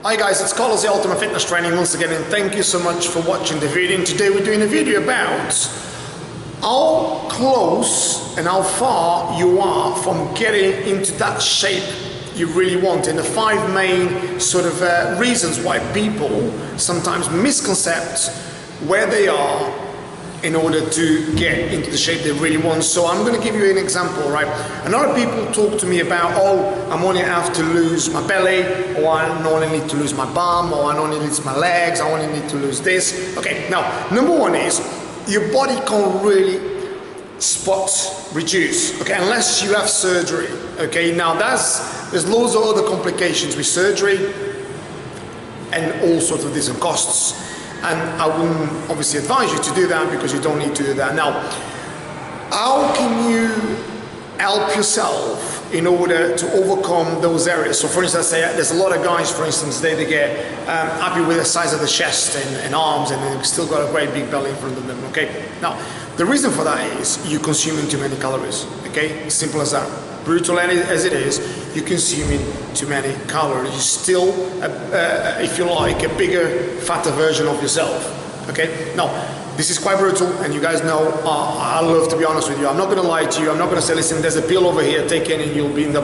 Hi guys, it's Carlos, the Ultimate Fitness Training once again, and thank you so much for watching the video. And today we're doing a video about how close and how far you are from getting into that shape you really want, and the 5 main sort of reasons why people sometimes misconcept where they are in order to get into the shape they really want. So I'm going to give you an example, right? A lot of people talk to me about, oh, I'm only have to lose my belly, or I only need to lose my bum, or I only need my legs, I only need to lose this. Okay, now, number one is, your body can't really spot reduce, okay, unless you have surgery, okay? Now, there's loads of other complications with surgery, and all sorts of different costs. And I wouldn't obviously advise you to do that because you don't need to do that. Now, how can you help yourself in order to overcome those areas? So for instance, say there's a lot of guys, for instance, they get happy with the size of the chest and arms, and they've still got a great big belly in front of them, okay? Now, the reason for that is you're consuming too many calories, okay? Simple as that. Brutal as it is, you're consuming too many calories. You're still, if you like, a bigger, fatter version of yourself. Okay? Now, this is quite brutal, and you guys know I love to be honest with you. I'm not going to lie to you. I'm not going to say, listen, there's a pill over here, take it, and you'll be in the,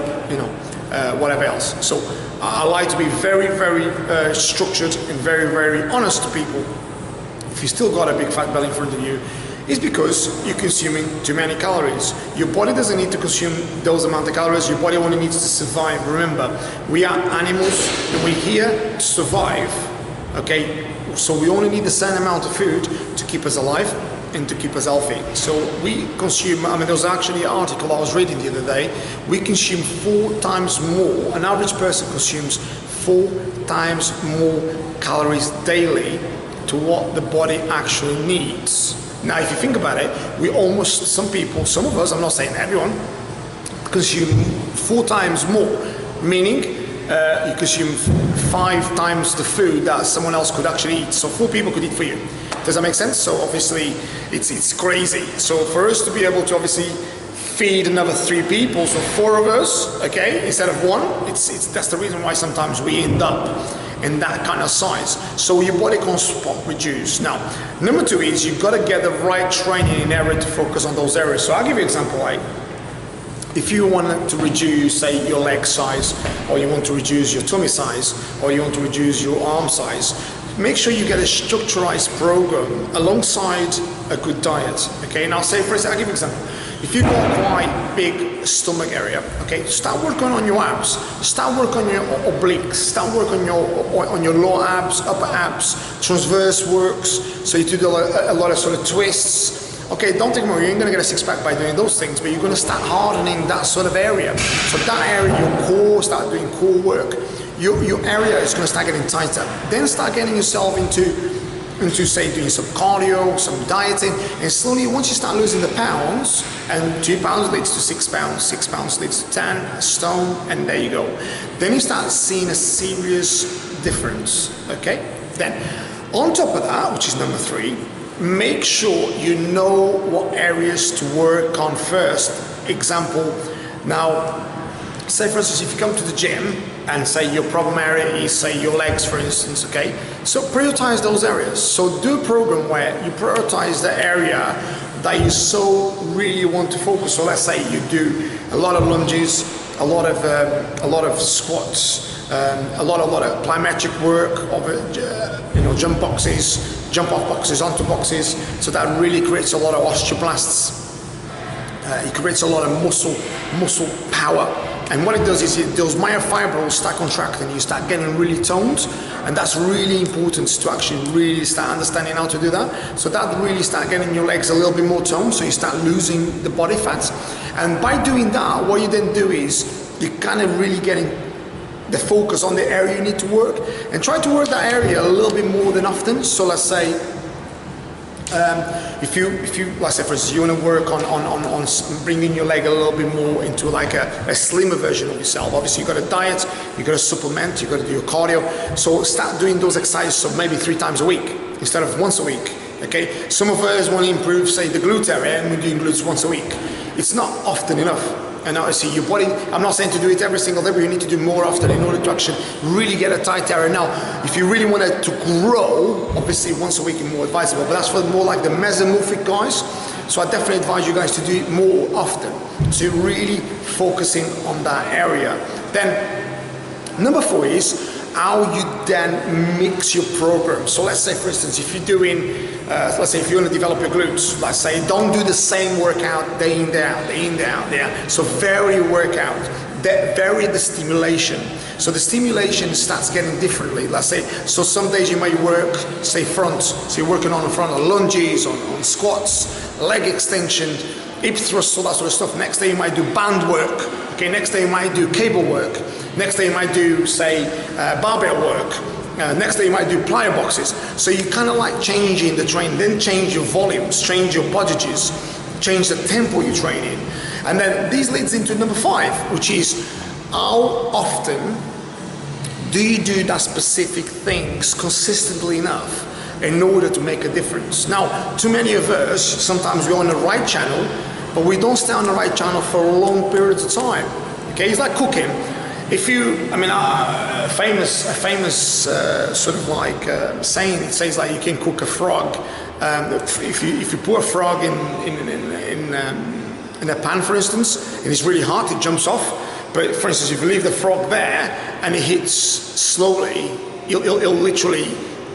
whatever else. So I like to be very, very structured and very, very honest to people. If you still got a big fat belly in front of you, is because you're consuming too many calories. Your body doesn't need to consume those amount of calories. Your body only needs to survive. Remember, we are animals and we're here to survive, okay? So we only need the same amount of food to keep us alive and to keep us healthy. So we consume, I mean, there was actually an article I was reading the other day, we consume 4 times more, an average person consumes 4 times more calories daily to what the body actually needs. Now, if you think about it, we almost, some people, some of us, I'm not saying everyone, consume 4 times more, meaning you consume 5 times the food that someone else could actually eat. So 4 people could eat for you. Does that make sense? So obviously, it's crazy. So for us to be able to obviously feed another 3 people, so 4 of us, okay, instead of 1, that's the reason why sometimes we end up in that kind of size. So your body can't spot reduce. Now, number 2 is you've got to get the right training in area to focus on those areas. So I'll give you an example, like if you want to reduce, say, your leg size, or you want to reduce your tummy size, or you want to reduce your arm size, make sure you get a structurized program alongside a good diet, okay? Now, say for instance, I'll give you an example. If you've got quite big stomach area, okay, start working on your abs, start working on your obliques, start working on your lower abs, upper abs, transverse works, so you do a lot of sort of twists. Okay, don't think more, you ain't gonna get a 6-pack by doing those things, but you're gonna start hardening that sort of area. So that area, your core, start doing core work. Your area is gonna start getting tighter. Then start getting yourself into say doing some cardio, some dieting, and slowly once you start losing the pounds, and 2 pounds leads to 6 pounds, 6 pounds leads to 10, a stone, and there you go. Then you start seeing a serious difference, okay? Then, on top of that, which is number 3, make sure you know what areas to work on first. Example, now, say for instance, if you come to the gym and say your problem area is, say, your legs, for instance, okay? So prioritize those areas. So do a program where you prioritize the area that you so really want to focus. So let's say you do a lot of lunges, a lot of squats, a lot of plyometric work, of jump boxes, jump off boxes, onto boxes. So that really creates a lot of osteoblasts. It creates a lot of muscle power. And what it does is those myofibrils start contracting, you start getting really toned, and that's really important to actually really start understanding how to do that. So that really start getting your legs a little bit more toned, so you start losing the body fat. And by doing that, what you then do is you're kind of really getting the focus on the area you need to work, and try to work that area a little bit more than often. So let's say, if you, let's say for instance, you want to work on bringing your leg a little bit more into like a slimmer version of yourself. Obviously, you've got to diet, you've got to supplement, you've got to do your cardio. So start doing those exercises, so maybe 3 times a week instead of once a week. Okay. Some of us want to improve, say, the glute area, and we're doing glutes once a week. It's not often enough. And obviously your body, I'm not saying to do it every single day, but you need to do more often in order to actually really get a tight area. Now, if you really want it to grow, obviously once a week is more advisable, but that's for more like the mesomorphic guys. So I definitely advise you guys to do it more often. So you're really focusing on that area. Then number 4 is how you then mix your program. So let's say, for instance, if you're doing, let's say if you want to develop your glutes, let's say don't do the same workout day in, day out, day in, day out, day out. So vary your workout, vary the stimulation. So the stimulation starts getting differently. Let's say, so some days you might work, say fronts, so you're working on the front, on lunges, on squats, leg extension, hip thrusts, all that sort of stuff. Next day you might do band work. Okay, next day you might do cable work. Next day you might do, say, barbell work. Next day you might do plyo boxes. So you kind of like changing the training, then change your volumes, change your poddages, change the tempo you train in. And then this leads into number 5, which is how often do you do that specific things consistently enough in order to make a difference? Now, too many of us, sometimes we're on the right channel, but we don't stay on the right channel for long periods of time. Okay, it's like cooking. If you, I mean, a famous sort of like saying, it says like you can cook a frog. If you put a frog in a pan, for instance, and it's really hot, it jumps off. But for instance, if you leave the frog there and it hits slowly, it'll literally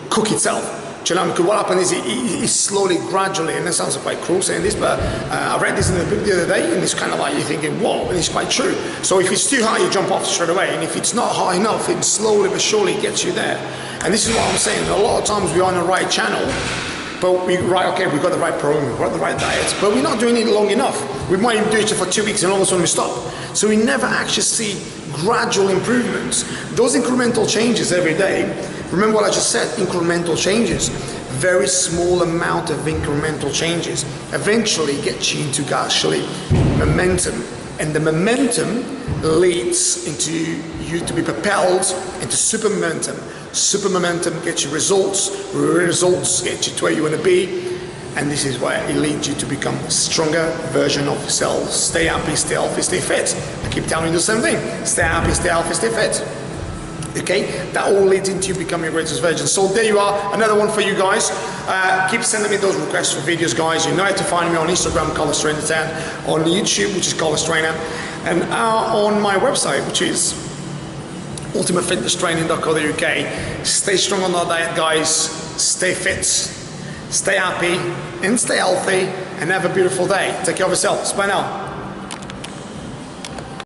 cook itself. Do you know, because what happens is it slowly, gradually, and that sounds quite cruel saying this, but I read this in the book the other day, and it's kind of like you're thinking, whoa, and it's quite true. So if it's too high, you jump off straight away, and if it's not high enough, it slowly but surely gets you there. And this is what I'm saying, a lot of times we're on the right channel, but we've got the right program, we've got the right diet, but we're not doing it long enough. We might even do it for 2 weeks and all of a sudden we stop. So we never actually see gradual improvements. Those incremental changes every day, remember what I just said, incremental changes, very small amount of incremental changes eventually get you into actually momentum. And the momentum leads into you to be propelled into super momentum. Super momentum gets you results, results get you to where you want to be, and this is where it leads you to become a stronger version of yourself. Stay happy, stay healthy, stay fit. I keep telling you the same thing. Stay happy, stay healthy, stay fit. Okay, that all leads into you becoming your greatest version. So there you are, another one for you guys. Keep sending me those requests for videos, guys. You know how to find me on Instagram, Carlos Trainer 10, on YouTube, which is Carlos Trainer, and on my website, which is ultimatefitnesstraining.co.uk. Stay strong on that diet, guys. Stay fit, stay happy, and stay healthy, and have a beautiful day. Take care of yourselves. Bye now.